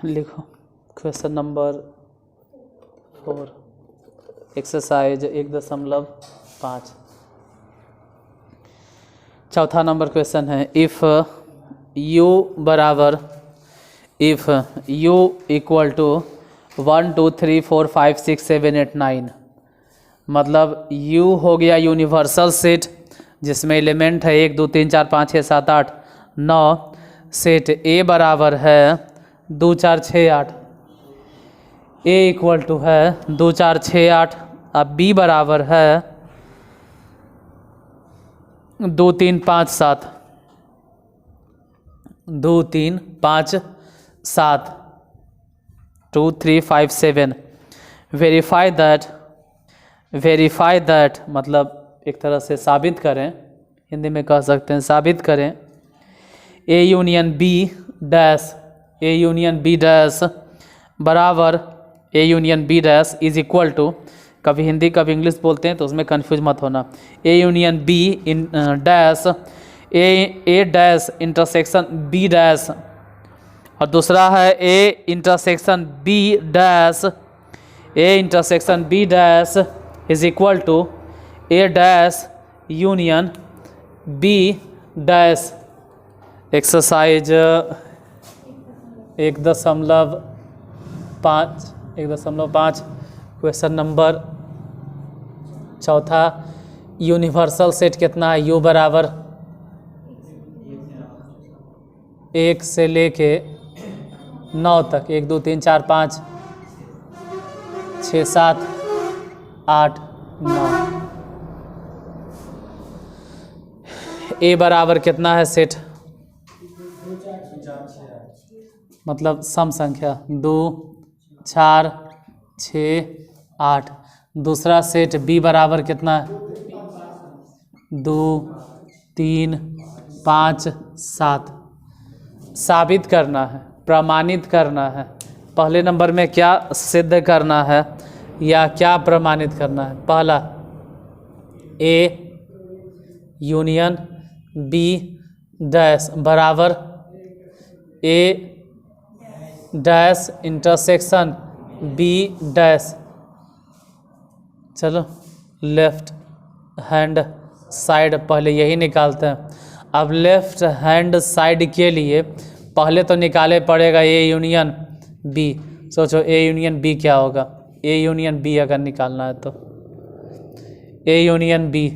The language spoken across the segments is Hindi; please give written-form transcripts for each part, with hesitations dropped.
लिखो क्वेश्चन नंबर 4 एक्सरसाइज 1.5। चौथा नंबर क्वेश्चन है इफ़ u इक्वल टू 1 2 3 4 5 6 7 8 9, मतलब u हो गया यूनिवर्सल सेट जिसमें एलिमेंट है 1 2 3 4 5 6 7 8 9। सेट a बराबर है 2 4 6 8, a इक्वल टू है 2 4 6 8। अब b बराबर है 2 3 5 7, 2 3 5 7 2 3 5 7। वेरीफाई दैट मतलब एक तरह से साबित करें, हिंदी में कह सकते हैं साबित करें। ए यूनियन बी डैश बराबर A union B dash is equal to, कभी हिंदी कभी इंग्लिश बोलते हैं तो उसमें कंफ्यूज मत होना। A union B in dash A dash intersection B dash, और दूसरा है A intersection B dash is equal to A dash union B dash. Exercise 1.5 question number चौथा। यूनिवर्सल सेट कितना है? u बराबर 1 से लेके 9 तक, 1 2 3 4 5 6 7 8 9। a बराबर कितना है सेट? मतलब सम संख्या 2 4 6 8। दूसरा सेट b बराबर कितना है? 2 3 5 7। साबित करना है, प्रमाणित करना है। पहले नंबर में क्या सिद्ध करना है या क्या प्रमाणित करना है? पहला a यूनियन b डैश बराबर a dash intersection b dash. चलो लेफ्ट हैंड साइड पहले यही निकालते हैं। अब लेफ्ट हैंड साइड के लिए पहले तो निकाले पड़ेगा ए यूनियन बी। सोचो ए यूनियन बी क्या होगा? ए यूनियन बी अगर निकालना है तो ए यूनियन बी,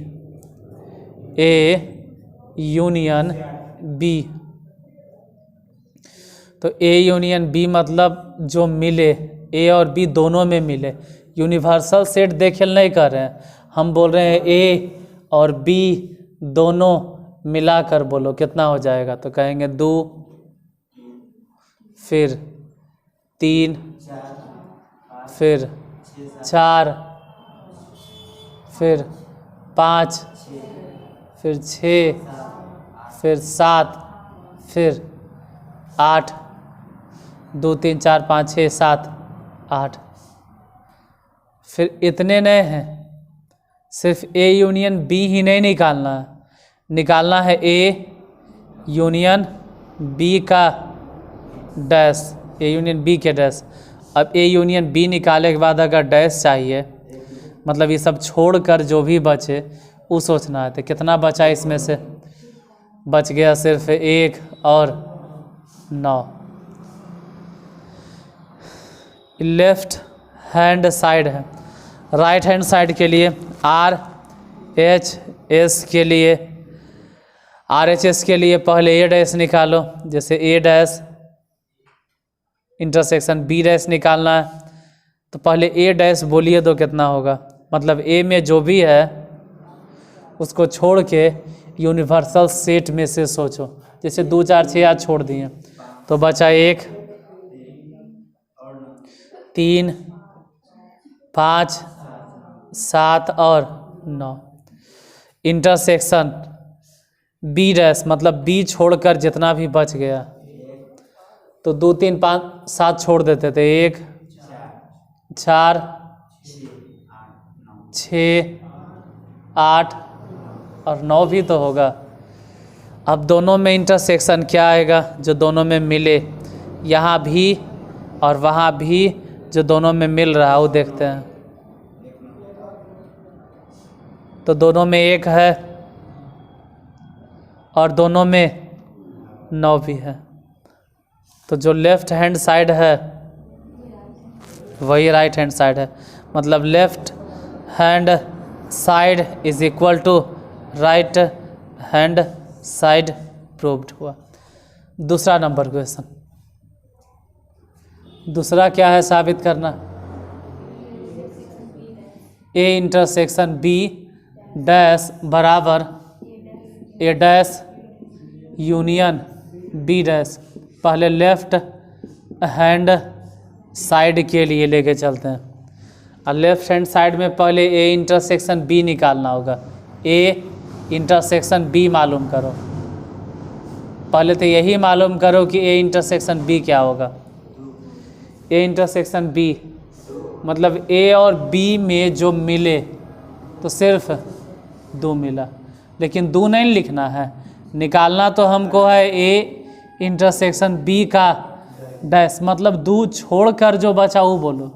तो ए यूनियन बी मतलब जो मिले, ए और बी दोनों में मिले। यूनिवर्सल सेट देखेल नहीं कर रहे हैं हम, बोल रहे हैं ए और बी दोनों मिलाकर बोलो कितना हो जाएगा। तो कहेंगे 2 फिर 3 फिर 4 फिर 5 फिर 6 फिर 7 फिर 8 2 3 4 5 6 7 8। फिर इतने नए हैं, सिर्फ ए यूनियन बी ही नहीं निकालना है, निकालना है ए यूनियन बी का डैश, ए यूनियन बी के डैश। अब ए यूनियन बी निकाले के बाद अगर डैश चाहिए, मतलब ये सब छोड़कर जो भी बचे वो सोचना है। तो कितना बचा इसमें से? बच गया सिर्फ 1 और 9। लेफ्ट हैंड साइड है। राइट हैंड साइड के लिए आर एच एस के लिए पहले ए डैश निकालो। जैसे ए डैश इंटरसेक्शन बी डैश निकालना है तो पहले ए डैश बोलिए तो कितना होगा? मतलब ए में जो भी है उसको छोड़ के यूनिवर्सल सेट में से सोचो। जैसे 2 4 6 8 छोड़ दिए तो बचा 1 3 5 7 और 9। इंटरसेक्शन बी डैश मतलब बी छोड़कर जितना भी बच गया, तो 2 3 5 7 छोड़ देते थे, 1 4 6 8 और 9 भी तो होगा। अब दोनों में इंटरसेक्शन क्या आएगा? जो दोनों में मिले, यहाँ भी और वहाँ भी जो दोनों में मिल रहा है वो देखते हैं। तो दोनों में 1 है और दोनों में 9 भी है। तो जो लेफ्ट हैंड साइड है वही राइट हैंड साइड है। मतलब left hand side is equal to right hand side proved हुआ। दूसरा नंबर क्वेश्चन, दूसरा क्या है साबित करना? ए इंटरसेक्शन बी डैश बराबर ए डैश यूनियन बी डैश। पहले लेफ्ट हैंड साइड के लिए लेके चलते हैं और लेफ्ट हैंड साइड में पहले ए इंटरसेक्शन बी निकालना होगा। ए इंटरसेक्शन बी मालूम करो। पहले तो यही मालूम करो कि ए इंटरसेक्शन बी क्या होगा। ए इंटरसेक्शन बी मतलब ए और बी में जो मिले तो सिर्फ 2 मिला, लेकिन 2 नहीं लिखना है, निकालना तो हमको है ए इंटरसेक्शन बी का डैश। मतलब 2 छोड़कर जो बचा वो बोलो।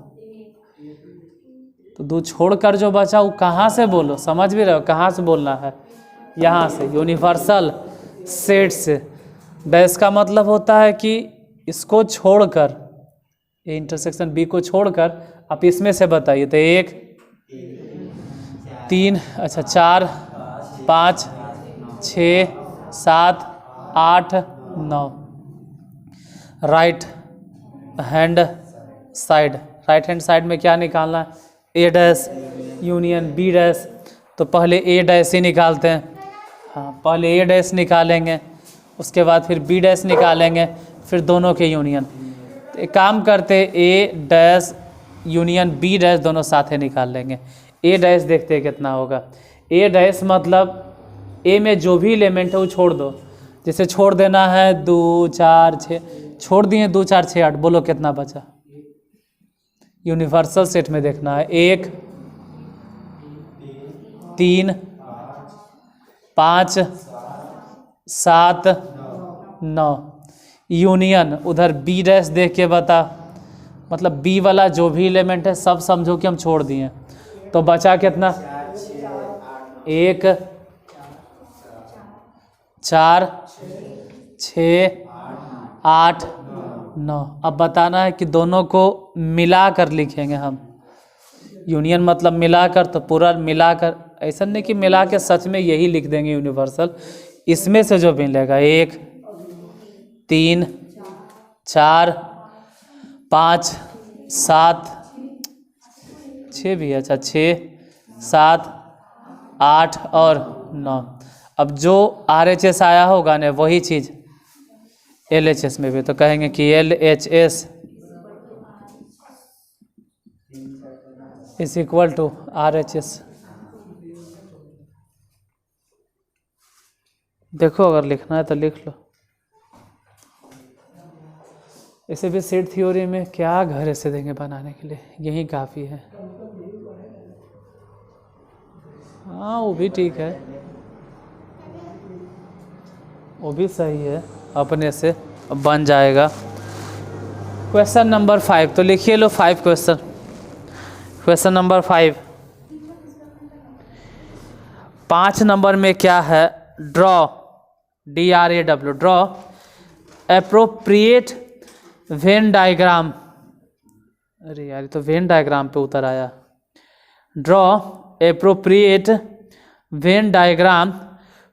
तो 2 छोड़कर जो बचा वो कहाँ से बोलो, समझ भी रहे हो कहाँ से बोलना है? यहाँ से, यूनिवर्सल सेट से। डैश का मतलब होता है कि इसको छोड़कर, ए इंटरसेक्शन बी को छोड़कर आप इसमें से बताइए। तो 1 3 अच्छा 4 5 6 7 8 9 right hand side. Right hand side में क्या निकालना है? ए डैश यूनियन बी डैश। तो पहले ए डैश ही निकालते हैं। हाँ, पहले ए डैश निकालेंगे, उसके बाद फिर बी डैश निकालेंगे, फिर दोनों के यूनियन। तो एक काम करते, ए डैश यूनियन बी डैश दोनों साथ ही निकाल लेंगे। ए डैश देखते हैं कितना होगा। ए डैश मतलब ए में जो भी एलिमेंट है वो छोड़ दो। जैसे छोड़ देना है 2 4 6, छोड़ दिए 2 4 6 8, बोलो कितना बचा? यूनिवर्सल सेट में देखना है। 1 3 5 7 9 यूनियन उधर बी डैश देख के बता। मतलब बी वाला जो भी एलिमेंट है सब समझो कि हम छोड़ दिए। तो बचा कितना? 1 4 6 8 9। अब बताना है कि दोनों को मिलाकर लिखेंगे हम। यूनियन मतलब मिलाकर, तो पूरा मिलाकर, ऐसा नहीं कि मिला के सच में यही लिख देंगे यूनिवर्सल। इसमें से जो मिलेगा 1 3 4 5 7 6 भी है, अच्छा 6 7 8 और 9। अब जो RHS आया होगा ना वही चीज़ LHS में भी, तो कहेंगे कि LHS is equal to RHS। देखो अगर लिखना है तो लिख लो। इसे भी सेट थ्योरी में क्या घर ऐसे देंगे बनाने के लिए, यही काफ़ी है। हाँ वो भी ठीक है, वो भी सही है, अपने से बन जाएगा। क्वेश्चन नंबर 5 तो लिखिए लो। 5 क्वेश्चन नंबर 5 5 नंबर में क्या है? Draw DRAW draw appropriate Venn diagram. अरे यार ये तो वेन डायग्राम पे उतर आया। Draw appropriate Venn diagram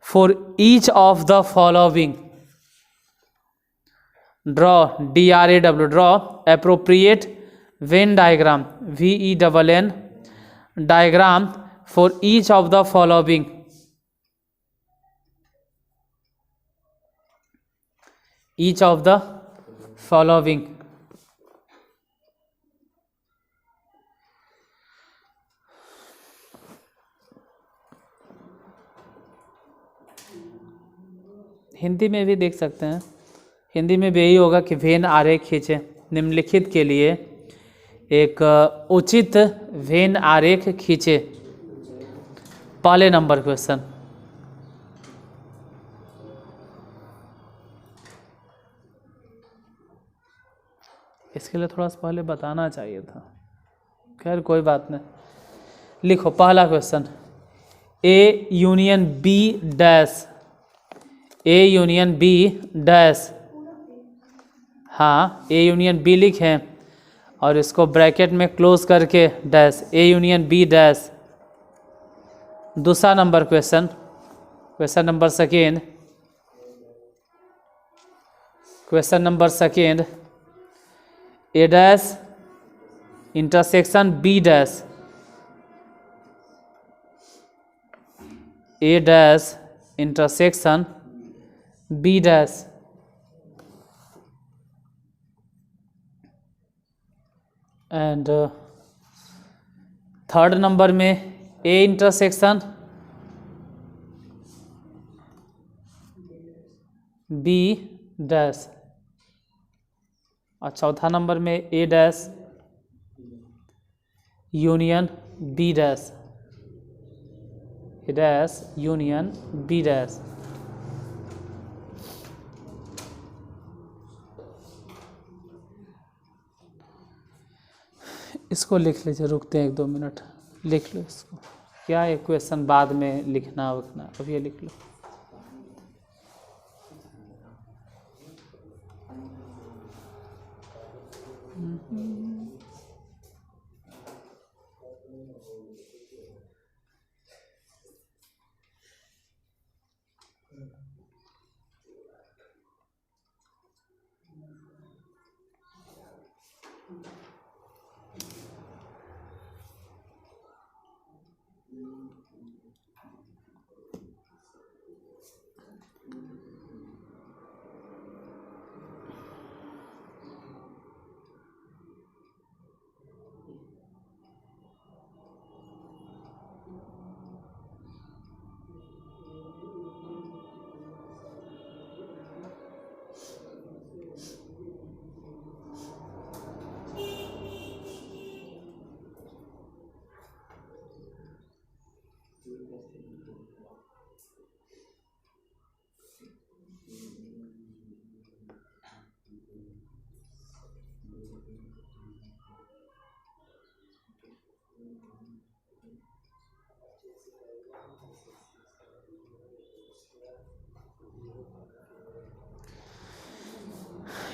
for each of the following. Draw DRAW draw appropriate Venn diagram VENN diagram for each of the following. Each of the following. Hindi में भी देख सकते हैं। हिंदी में भी यही होगा कि वेन आरेख खींचे। निम्नलिखित के लिए एक उचित वेन आरेख खींचे। पहले नंबर क्वेश्चन, इसके लिए थोड़ा सा पहले बताना चाहिए था। खैर कोई बात नहीं। लिखो पहला question, A union B dash, A union B dash. हाँ, ए यूनियन बी लिखें और इसको ब्रैकेट में क्लोज करके dash, A union B dash. दूसरा number question, question number second, question number second, A dash intersection B dash, A dash intersection B dash. And third number में ए इंटरसेक्शन बी डैश। और चौथा नंबर में A dash union B dash, A dash union B dash. इसको लिख लीजिए, रुकते हैं 1-2 मिनट, लिख लो इसको। क्या है क्वेश्चन बाद में लिखना वखना, अब ये लिख लो।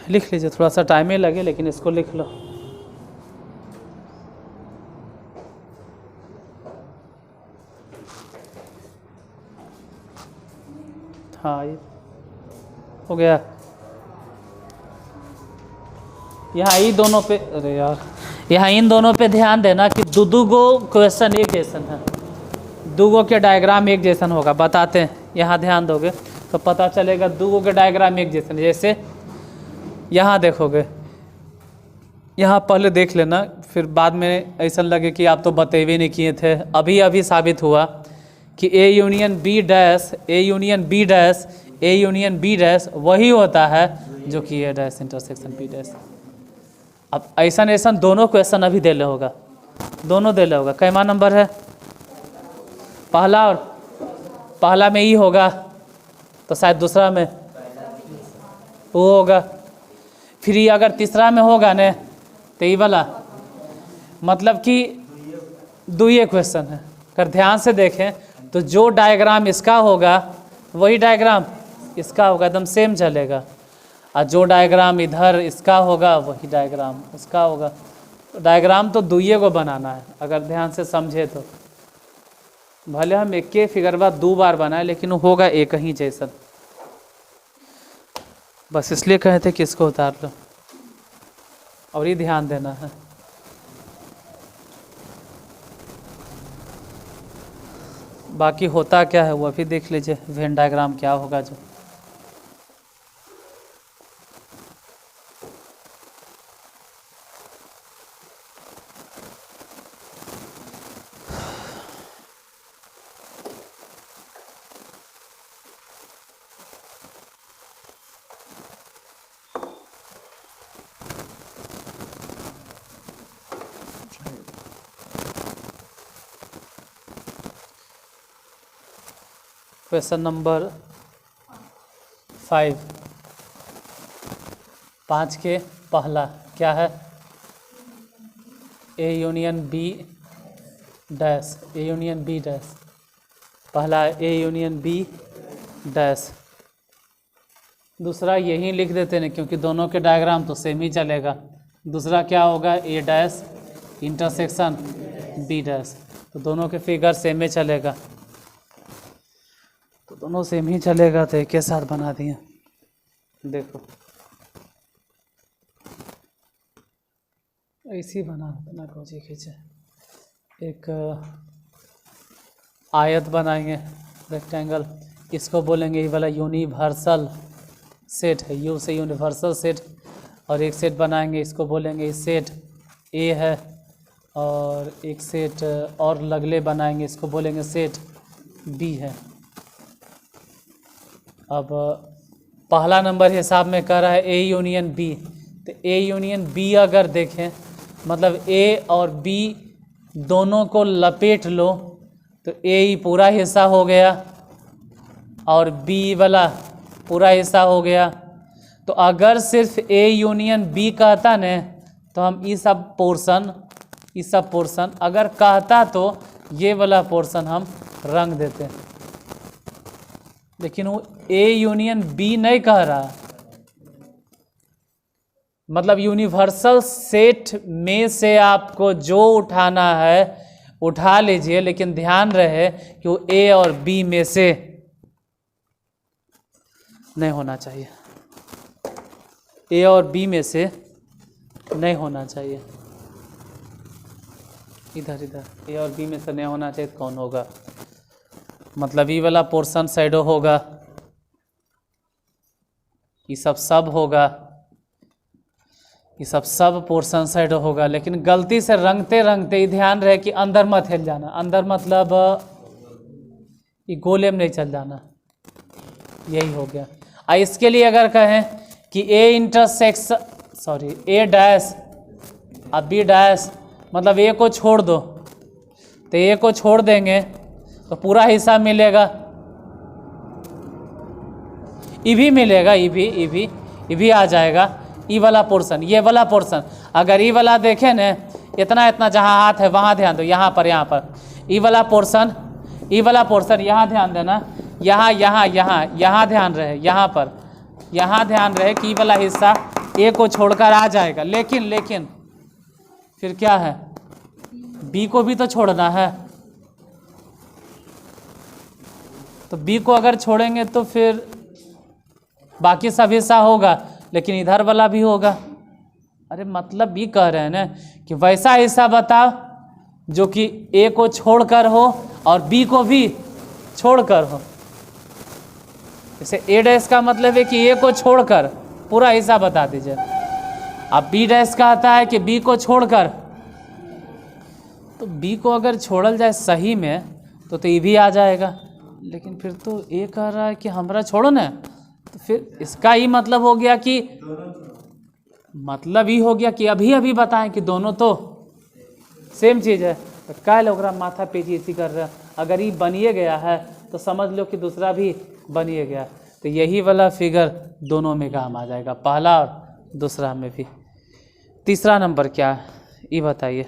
लिख लीजिए, थोड़ा सा टाइम ही लगे लेकिन इसको लिख लो। हाँ ये हो गया। यहाँ ही दोनों पे, अरे यार, यहाँ इन दोनों पे ध्यान देना कि दो गो क्वेश्चन एक जैसन है, दूगो के डायग्राम एक जैसन होगा। बताते हैं, यहाँ ध्यान दोगे तो पता चलेगा दूगो के डायग्राम एक जैसन। जैसे यहाँ देखोगे, यहाँ पहले देख लेना, फिर बाद में ऐसा लगे कि आप तो बतेवे नहीं किए थे। अभी अभी साबित हुआ कि A union B dash, A union B dash, A union B dash वही होता है जो कि A dash intersection B dash. अब ऐसा दोनों क्वेश्चन अभी दे ले होगा, दोनों दे ले होगा। कैमा नंबर है पहला, और पहला में ई होगा तो शायद दूसरा में वो होगा। फिर ये अगर तीसरा में होगा ने तो ये वाला, मतलब कि दो ये क्वेश्चन है। अगर ध्यान से देखें तो जो डायग्राम इसका होगा वही डायग्राम इसका होगा, एकदम सेम चलेगा। और जो डायग्राम इधर इसका होगा वही डायग्राम उसका होगा। तो डायग्राम तो दुइये को बनाना है, अगर ध्यान से समझे तो। भले हम एक के फिगर 2 बार बनाए लेकिन वो होगा एक ही जैसा। बस इसलिए कहे थे कि इसको उतार लो और ये ध्यान देना है। बाकी होता क्या है वो भी देख लीजिए, वेन डायग्राम क्या होगा जो। क्वेश्चन नंबर 5, 5 के पहला क्या है, A union B dash, A union B dash, पहला ए यूनियन बी डैश। दूसरा यही लिख देते हैं क्योंकि दोनों के डायग्राम तो सेम ही चलेगा। दूसरा क्या होगा, ए डैश इंटरसेक्शन बी डैश, तो दोनों के फिगर सेम ही चलेगा, तो दोनों सेम ही चलेगा, तो एक के साथ बना दिए। देखो ऐसी बना कोची खींचे, एक आयत बनाएंगे रेक्टेंगल, इसको बोलेंगे ये वाला यूनिवर्सल सेट है, यू से यूनिवर्सल सेट, और एक सेट बनाएंगे इसको बोलेंगे सेट ए है, और एक सेट और लगले बनाएंगे इसको बोलेंगे सेट बी है। अब पहला नंबर हिसाब में कर रहा है ए यूनियन बी, तो ए यूनियन बी अगर देखें मतलब ए और बी दोनों को लपेट लो तो ए ही पूरा हिस्सा हो गया और बी वाला पूरा हिस्सा हो गया। तो अगर सिर्फ ए यूनियन बी कहता न तो हम ये सब पोर्शन अगर कहता तो ये वाला पोर्शन हम रंग देते, लेकिन वो ए यूनियन बी नहीं कह रहा, मतलब यूनिवर्सल सेट में से आपको जो उठाना है उठा लीजिए, लेकिन ध्यान रहे कि वो ए और बी में से नहीं होना चाहिए, ए और बी में से नहीं होना चाहिए, इधर ए और बी में से नहीं होना चाहिए। तो कौन होगा, मतलब ये वाला पोर्शन साइडो होगा, ये सब होगा, ये सब पोर्शन साइड होगा, लेकिन गलती से रंगते रंगते ही ध्यान रहे कि अंदर मत हिल जाना, अंदर मतलब ये गोले में नहीं चल जाना, यही हो गया। इसके लिए अगर कहें कि ए डैश अब बी डैश, मतलब ए को छोड़ दो, तो ए को छोड़ देंगे तो पूरा हिस्सा मिलेगा, ई भी मिलेगा, ई भी आ जाएगा, ई वाला पोर्शन, ये वाला पोर्शन। अगर ई वाला देखें न, इतना जहाँ हाथ है वहाँ ध्यान दो, यहाँ पर ई वाला पोर्शन यहाँ ध्यान देना, यहाँ ध्यान रहे, यहाँ ध्यान रहे कि ई वाला हिस्सा ए को छोड़कर आ जाएगा, लेकिन फिर क्या है, बी को भी तो छोड़ना है, तो बी को अगर छोड़ेंगे तो फिर बाकी सब हिस्सा होगा, लेकिन इधर वाला भी होगा। अरे मतलब भी कह रहे हैं ना कि वैसा हिस्सा बताओ जो कि ए को छोड़कर हो और बी को भी छोड़कर हो। जैसे ए डैश का मतलब है कि ए को छोड़कर पूरा हिस्सा बता दीजिए, अब बी डैश कहता है कि बी को छोड़कर, तो बी को अगर छोड़ल जाए सही में तो ये भी आ जाएगा, लेकिन फिर तो ए कह रहा है कि हमरा छोड़ो ना, तो फिर इसका ही मतलब हो गया कि अभी बताएं कि दोनों तो सेम चीज़ है, तो काल ओकरा माथा पेची इसी कर रहा है। अगर ये बनिए गया है तो समझ लो कि दूसरा भी बनिए गया, तो यही वाला फिगर दोनों में काम आ जाएगा, पहला और दूसरा में भी। तीसरा नंबर क्या है ये बताइए।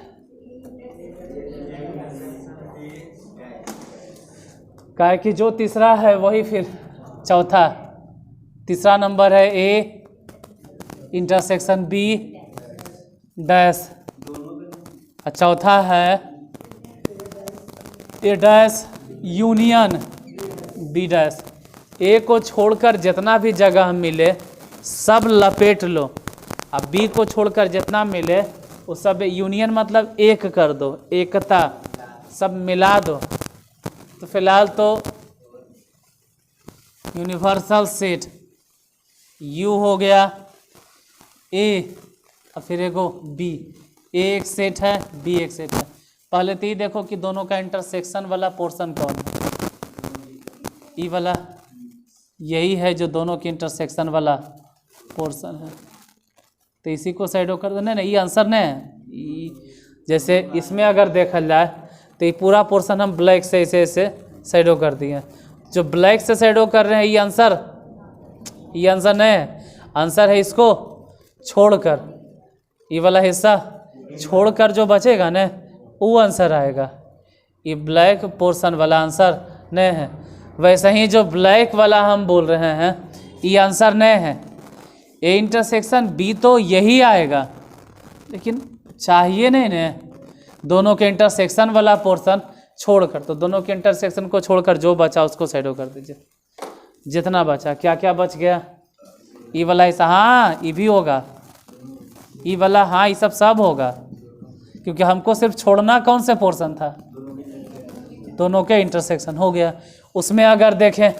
क्या कि जो तीसरा है वही फिर चौथा, तीसरा नंबर है ए इंटरसेक्शन बी डैश, और चौथा है ए डैश यूनियन बी डैश। ए को छोड़कर जितना भी जगह मिले सब लपेट लो, अब बी को छोड़कर जितना मिले वो सब यूनियन मतलब एक कर दो, एकता सब मिला दो। तो फिलहाल तो यूनिवर्सल सेट यू हो गया ए और फिर एगो बी, ए एक सेट है बी एक सेट है। पहले तो ये देखो कि दोनों का इंटरसेक्शन वाला पोर्शन कौन है, ई वाला यही है जो दोनों के इंटरसेक्शन वाला पोर्शन है, तो इसी को साइड कर देना ना, ये आंसर नहीं है। जैसे इसमें अगर देखा जाए तो ये पूरा पोर्शन हम ब्लैक से ऐसे साइडो कर दिए, जो ब्लैक से साइडो कर रहे हैं ये आंसर नहीं है, आंसर है इसको छोड़कर, ये वाला हिस्सा छोड़कर जो बचेगा ना वो आंसर आएगा। ये ब्लैक पोर्शन वाला आंसर नहीं है। वैसे ही जो ब्लैक वाला हम बोल रहे हैं ये आंसर नहीं है। ये इंटरसेक्शन बी तो यही आएगा, लेकिन चाहिए नहीं ना दोनों के इंटरसेक्शन वाला पोर्शन छोड़कर। तो दोनों के इंटरसेक्शन को छोड़कर जो बचा उसको साइडो कर दीजिए। जितना बचा, क्या क्या बच गया, ये वाला हिस्सा, हाँ ये भी होगा, ये वाला, हाँ ये सब होगा, क्योंकि हमको सिर्फ छोड़ना कौन से पोर्शन था, दोनों के इंटरसेक्शन हो गया। उसमें अगर देखें,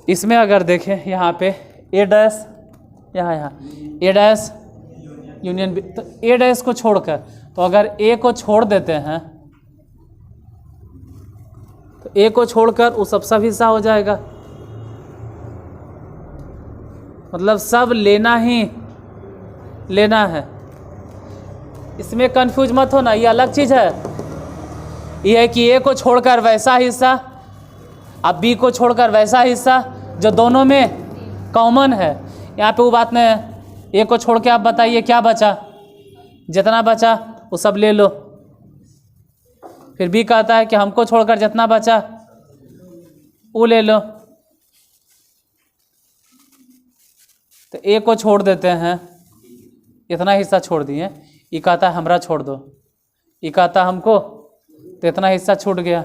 इसमें अगर देखें यहाँ पे ए डैश, यहाँ ए डैश यूनियन बी, तो ए डैश को छोड़कर, तो अगर ए को छोड़ देते हैं तो ए को छोड़कर वो सब हिस्सा हो जाएगा। मतलब सब लेना ही लेना है। इसमें कंफ्यूज मत होना, ये अलग चीज़ है। ये है कि ए को छोड़कर वैसा हिस्सा, अब बी को छोड़कर वैसा हिस्सा जो दोनों में कॉमन है। यहाँ पे वो बात नहीं है। ए को छोड़ के आप बताइए क्या बचा, जितना बचा वो सब ले लो। फिर बी कहता है कि हमको छोड़कर जितना बचा वो ले लो। तो ए को छोड़ देते हैं, इतना हिस्सा छोड़ दिए, ये कहता है हमरा छोड़ दो, ये कहता हमको, तो इतना हिस्सा छूट गया।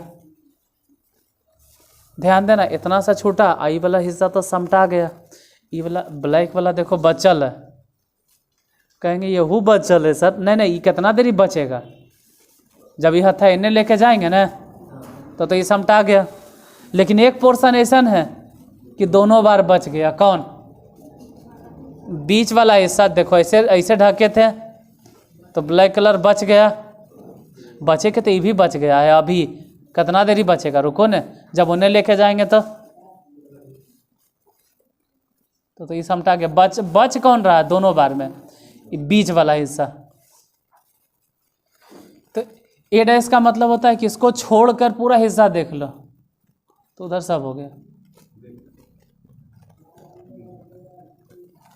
ध्यान देना, इतना सा छूटा, आई वाला हिस्सा तो समटा गया। ये वाला ब्लैक वाला देखो बचल है। कहेंगे ये हु बचल है सर, नहीं नहीं, ये कितना देरी बचेगा, जब ये हथा इन्हें लेके जाएंगे ना तो ये समटा गया। लेकिन एक पोर्शन ऐसा है कि दोनों बार बच गया। कौन? बीच वाला हिस्सा देखो, ऐसे ऐसे ढके थे तो ब्लैक कलर बच गया, बचे के तो ये भी बच गया है। अभी कितना देरी बचेगा, रुको न, जब उन्हें लेके जाएंगे तो ये समटा गया। बच कौन रहा है दोनों बार में? ये बीच वाला हिस्सा। तो ए डैश का मतलब होता है कि इसको छोड़कर पूरा हिस्सा देख लो, तो उधर सब हो गया।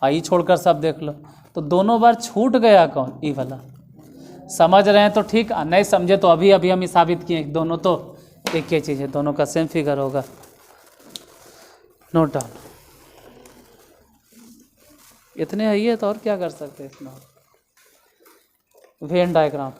आई छोड़कर सब देख लो, तो दोनों बार छूट गया कौन? ई वाला। समझ रहे हैं तो ठीक, नहीं समझे तो अभी हम साबित किए दोनों तो एक ही चीज़ है, दोनों का सेम फिगर होगा। Note down. इतने है ये, तो और क्या कर सकते हैं इसमें? Venn diagram.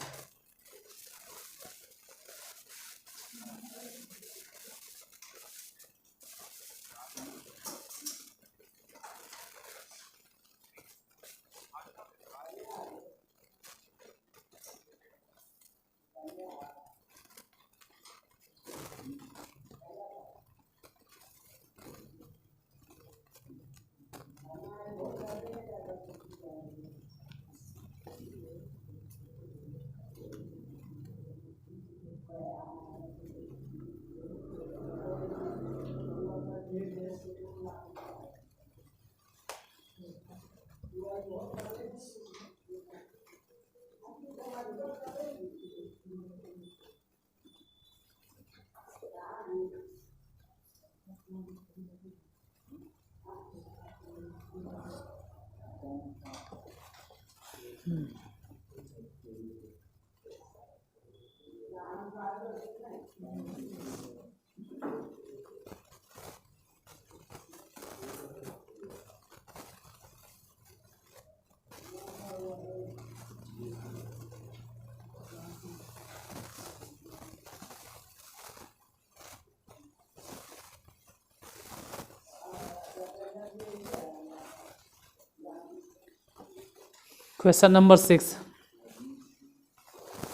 Question number 6.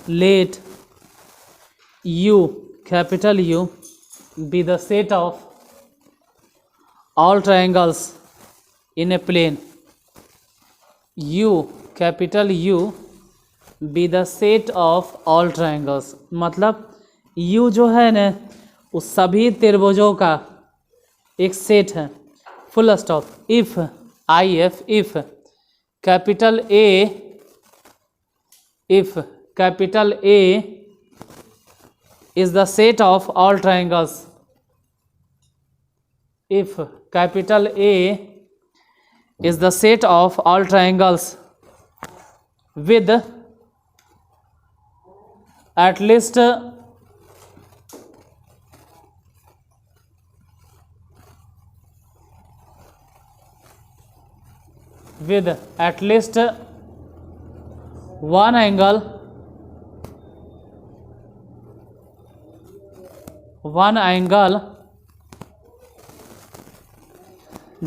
Let U, capital U, be the set of all triangles in a plane. U, capital U, be the set of all triangles. मतलब U जो है ना उस सभी त्रिभुजों का एक सेट है। Full stop. If if capital A, if capital A is the set of all triangles, if capital A is the set of all triangles with at least one angle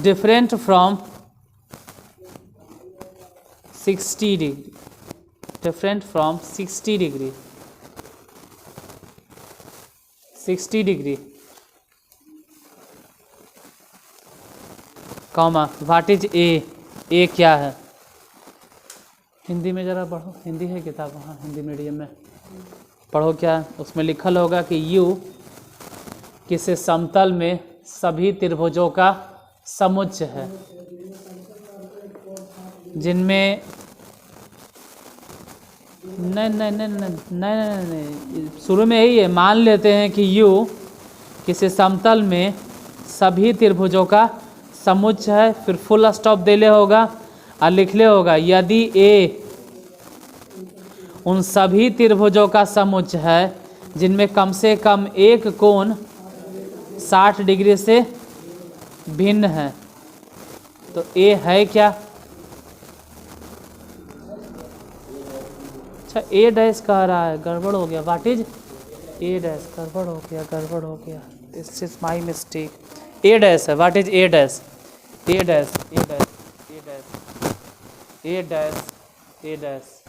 different from 60 degree, different from 60 degree, 60 degree, comma what is ए क्या है? हिंदी में ज़रा पढ़ो, हिंदी है किताब? हाँ, हिंदी मीडियम में पढ़ो। क्या उसमें लिखल होगा कि यू किसी समतल में सभी त्रिभुजों का समुच्चय है जिनमें नहीं, शुरू में यही है। मान लेते हैं कि यू किसी समतल में सभी त्रिभुजों का समुच्चय है, फिर फुल स्टॉप देले होगा और लिखले होगा यदि ए उन सभी त्रिभुजों का समुच्चय है जिनमें कम से कम एक कोण 60 डिग्री से भिन्न है, तो ए है क्या? अच्छा, ए डैश कह रहा है, गड़बड़ हो गया। What is A dash? गड़बड़ हो गया। This is my mistake. A dash है। What is A dash? A dash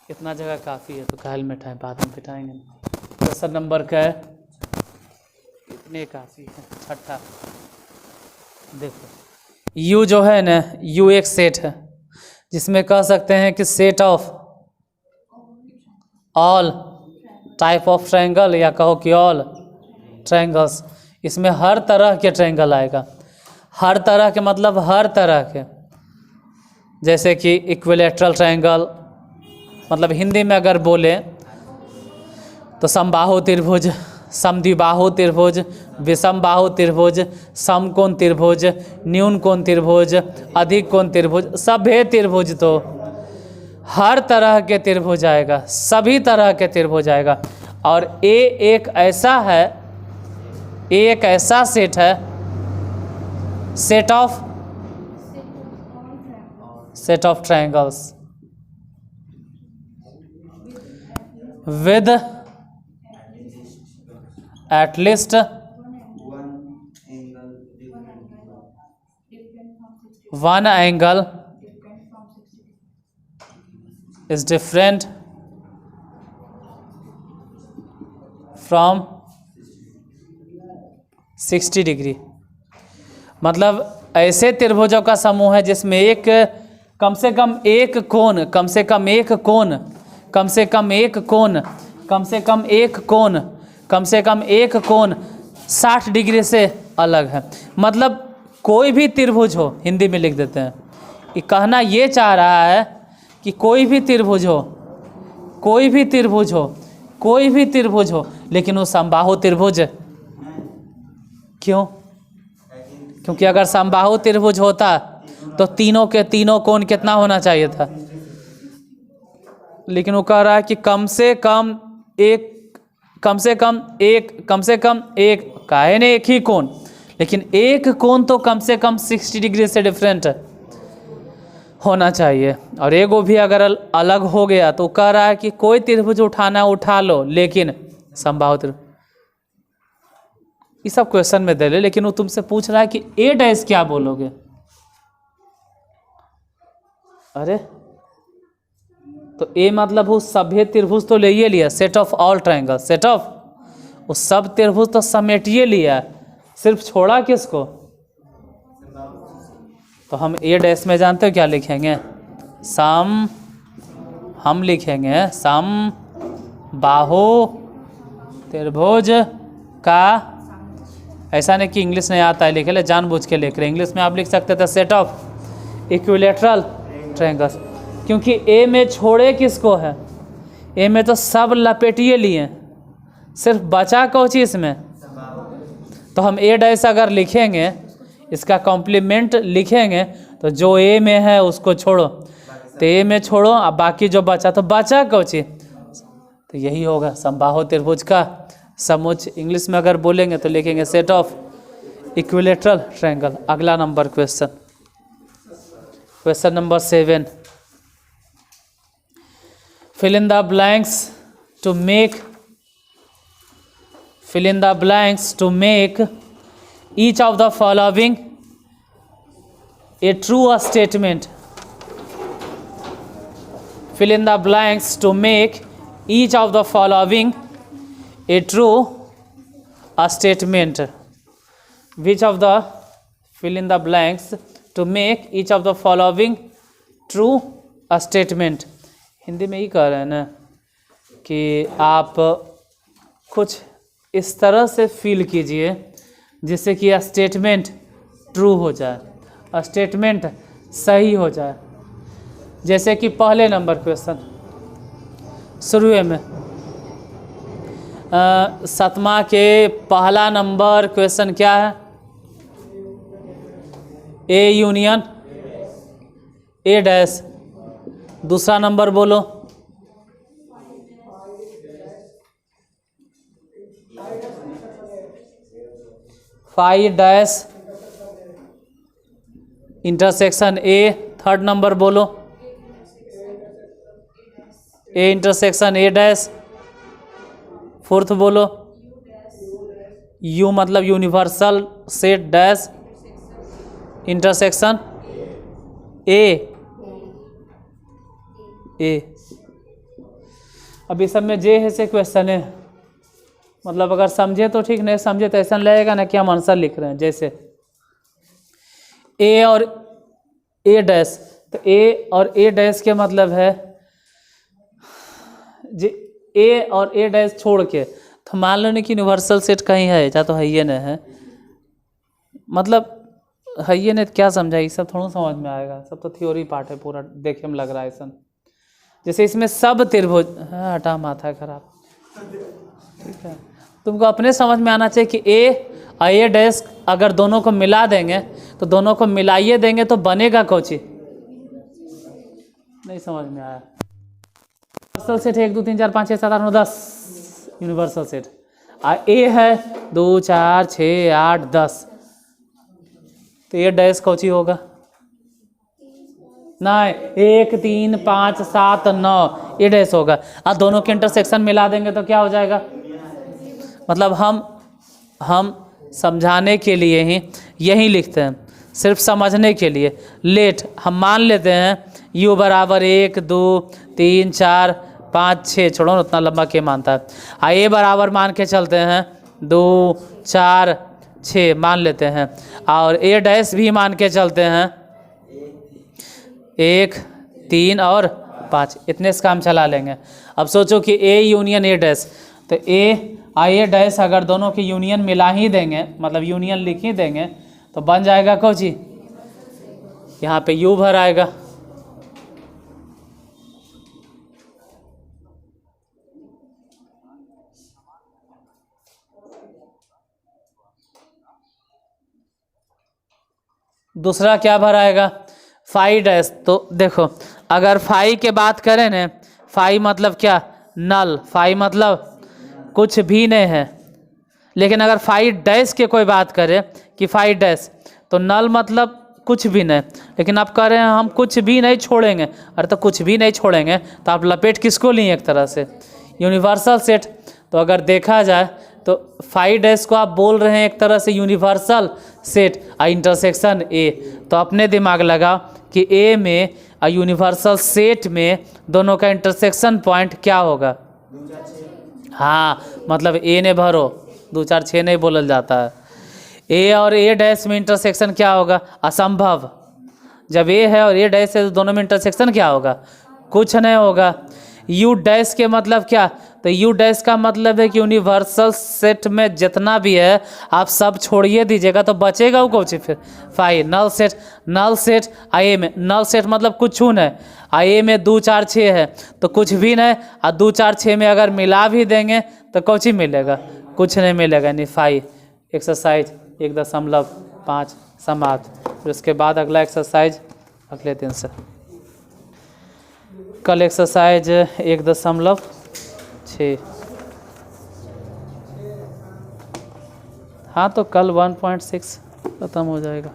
इतना जगह काफ़ी है, तो काल में टाइम बाद में पिटाएंगे। क्वेश्चन नंबर का है, इतने काफ़ी है। छठा देखो, यू जो है ना, यू एक सेट है जिसमें कह सकते हैं कि set of all type of triangle, या कहो कि ऑल ट्रायंगल्स। इसमें हर तरह के ट्रायंगल आएगा। हर तरह के मतलब हर तरह के, जैसे कि इक्विलैटरल ट्रायंगल, मतलब हिंदी में अगर बोले तो समबाहु त्रिभुज, समद्विबाहु त्रिभुज, विषमबाहु त्रिभुज, समकोण त्रिभुज, न्यून कोण त्रिभुज, अधिक कोण त्रिभुज, सभी त्रिभुज। तो हर तरह के त्रिभुज आएगा, सभी तरह के त्रिभुज आएगा। और ए एक ऐसा है, ए एक ऐसा सेट है, set of triangles with at least one angle is different from 60 degree. मतलब ऐसे त्रिभुजों का समूह है जिसमें एक कम से कम एक कोण, कम से कम एक कोण, कम से कम एक कोण, कम से कम एक कोण, कम से कम एक कोण 60 डिग्री से अलग है। मतलब कोई भी त्रिभुज हो, हिंदी में लिख देते हैं। ये कहना ये चाह रहा है कि कोई भी त्रिभुज हो, कोई भी त्रिभुज हो, कोई भी त्रिभुज हो, लेकिन वो समबाहु त्रिभुज। क्यों? क्योंकि अगर समबाहु त्रिभुज होता तो तीनों के तीनों कोण कितना होना चाहिए था, लेकिन वो कह रहा है कि कम से कम एक, कम से कम एक, कम से कम एक, काहे ने एक ही कोण, लेकिन एक कोण तो कम से कम 60 डिग्री से डिफरेंट होना चाहिए। और एगो भी अगर अलग हो गया तो कह रहा है कि कोई त्रिभुज उठाना उठा लो, लेकिन समबाहु त्रिभुज। ये सब क्वेश्चन में दे ले, लेकिन वो तुमसे पूछ रहा है कि ए डैश क्या बोलोगे? अरे तो ए मतलब वो सभी त्रिभुज तो ले ही लिया, set of all triangle, set of वो सब त्रिभुज तो समेटिए लिया, सिर्फ छोड़ा किसको? तो हम ए डैश में जानते हो क्या लिखेंगे? सम, हम लिखेंगे सम बाहु त्रिभुज का। ऐसा नहीं कि इंग्लिश नहीं आता है लिखे ले, जानबूझ के लिख रहे। इंग्लिश में आप लिख सकते थे सेट ऑफ इक्विलैटरल ट्रायंगल्स, क्योंकि ए में छोड़े किसको है? ए में तो सब लपेटिए लिए, सिर्फ बचा कौन चीज़ में? तो हम ए डैश अगर लिखेंगे, इसका कॉम्प्लीमेंट लिखेंगे, तो जो ए में है उसको छोड़ो, तो ए में छोड़ो, अब बाकी जो बचा तो बचा कौची, तो यही होगा समबाहु त्रिभुज का समुच्चय। इंग्लिश में अगर बोलेंगे तो लिखेंगे सेट ऑफ इक्विलेटरल ट्रायंगल। अगला number question, question number 7, fill in the blanks to make each of the following a true statement. Fill in the blanks to make each of the following a true statement. Which of the, fill in the blanks to make each of the following true statement. Hindi में ही कह रहे हैं ना कि आप कुछ इस तरह से फील कीजिए जिससे कि स्टेटमेंट ट्रू हो जाए, स्टेटमेंट सही हो जाए। जैसे कि पहले नंबर क्वेश्चन शुरू में 7वां के पहला नंबर क्वेश्चन क्या है, ए यूनियन ए डैश। दूसरा नंबर बोलो, phi dash intersection A. Third number बोलो, A intersection A dash. Fourth बोलो, यू मतलब universal set dash intersection A. अब इस सब में जे है से क्वेश्चन है, मतलब अगर समझे तो ठीक, नहीं समझे तो ऐसा लगेगा ना कि हम आंसर लिख रहे हैं। जैसे ए और ए डैश, तो ए और ए डैश के मतलब है जे ए और ए डैश छोड़ के, तो मान लो नहीं कि यूनिवर्सल सेट कहीं है, या तो है ये नहीं है, मतलब है ये नहीं, क्या समझा, ये सब थोड़ा समझ में आएगा, सब तो थ्योरी पार्ट है पूरा, देखे में लग रहा है ऐसा। जैसे इसमें सब त्रिभुज, हाँ हटा माथा खराब, ठीक है, तुमको अपने समझ में आना चाहिए कि ए और ए डैश अगर दोनों को मिला देंगे, तो दोनों को मिलाइए देंगे तो बनेगा कौची, नहीं समझ में आया। यूनिवर्सल सेट है 1 2 3 4 5 6 7 8 9 10 यूनिवर्सल सेट, और ए है 2 4 6 8 10, तो ए डैश कौची होगा, नहीं 1 3 5 7 9 ए डैश होगा। और दोनों के इंटरसेक्शन मिला देंगे तो क्या हो जाएगा, मतलब हम समझाने के लिए ही यही लिखते हैं, सिर्फ समझने के लिए। लेट हम मान लेते हैं u बराबर 1 2 3 4 5 6, छोड़ो उतना लंबा के मानता है। ए बराबर मान के चलते हैं 2 4 6 मान लेते हैं, और ए डैश भी मान के चलते हैं 1 3 और 5, इतने से काम चला लेंगे। अब सोचो कि ए यूनियन ए डैश, तो ए डैश अगर दोनों की यूनियन मिला ही देंगे, मतलब यूनियन लिख ही देंगे, तो बन जाएगा कौची, यहाँ पे यू भर आएगा। दूसरा क्या भर आएगा, फाई डैश। तो देखो अगर फाई के बात करें ना, फाई मतलब क्या, नल, फाई मतलब कुछ भी नहीं है। लेकिन अगर फाई डैश के कोई बात करे कि फाई डैश, तो नल मतलब कुछ भी नहीं। लेकिन आप कह रहे हैं हम कुछ भी नहीं छोड़ेंगे, अरे तो कुछ भी नहीं छोड़ेंगे तो आप लपेट किसको लिए, एक तरह से यूनिवर्सल सेट। तो अगर देखा जाए तो फाई डैश को आप बोल रहे हैं एक तरह से यूनिवर्सल सेट, आ इंटरसेक्शन ए, तो अपने दिमाग लगाओ कि ए में और यूनिवर्सल सेट में दोनों का इंटरसेक्शन पॉइंट क्या होगा, हाँ मतलब ए ने भरो, 2 4 6 नहीं बोलल जाता है। ए और ए डैश में इंटरसेक्शन क्या होगा, असंभव। जब ए है और ए डैश है तो दोनों में इंटरसेक्शन क्या होगा, कुछ नहीं होगा। यू डैश के मतलब क्या, तो यू डैश का मतलब है कि यूनिवर्सल सेट में जितना भी है आप सब छोड़िए दीजिएगा तो बचेगा वो कौन सी, फिर phi null set. Null set आई में, नल सेट मतलब कुछ नहीं, आई में 2 4 6 है तो कुछ भी नहीं, और 2 4 6 में अगर मिला भी देंगे तो कौन सी मिलेगा, कुछ नहीं मिलेगा, नहीं फाई एक्सरसाइज 1.5 समाप्त। फिर उसके बाद अगला एक्सरसाइज अगले दिन से। कल एक्सरसाइज 1.6। हाँ तो कल 1.6 ख़त्म हो जाएगा।